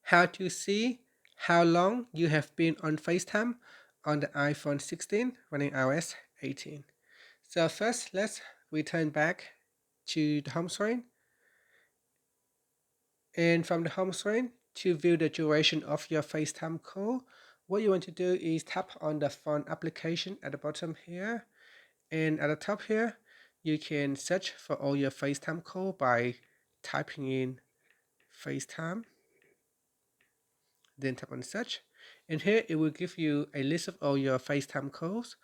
how to see how long you have been on FaceTime on the iPhone 16 running iOS 18. So first, let's return back to the home screen. And from the home screen, to view the duration of your FaceTime call, what you want to do is tap on the phone application at the bottom here. And at the top here, you can search for all your FaceTime call by typing in FaceTime, then tap on search. And here it will give you a list of all your FaceTime calls.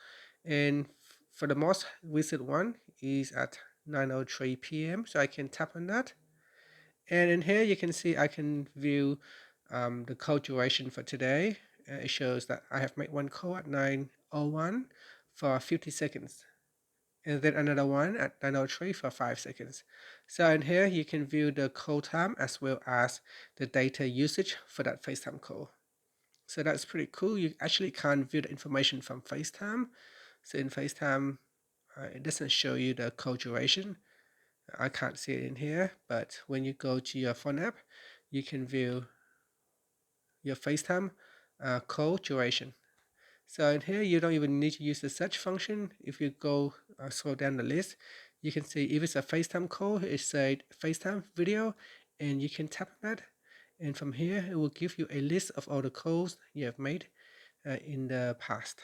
And for the most recent one is at 9:03 p.m. So I can tap on that. And in here you can see I can view the call duration for today. It shows that I have made one call at 9:01 for 50 seconds. And then another one at 9:03 for 5 seconds. So in here you can view the call time as well as the data usage for that FaceTime call. So that's pretty cool. You actually can't view the information from FaceTime. So in FaceTime, it doesn't show you the call duration. I can't see it in here, but when you go to your phone app, you can view your FaceTime call duration. So in here, you don't even need to use the search function. If you go scroll down the list, you can see if it's a FaceTime call, it said FaceTime video, and you can tap on that. And from here, it will give you a list of all the calls you have made in the past.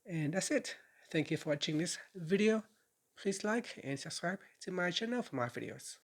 And that's it. Thank you for watching this video. Please like and subscribe to my channel for more videos.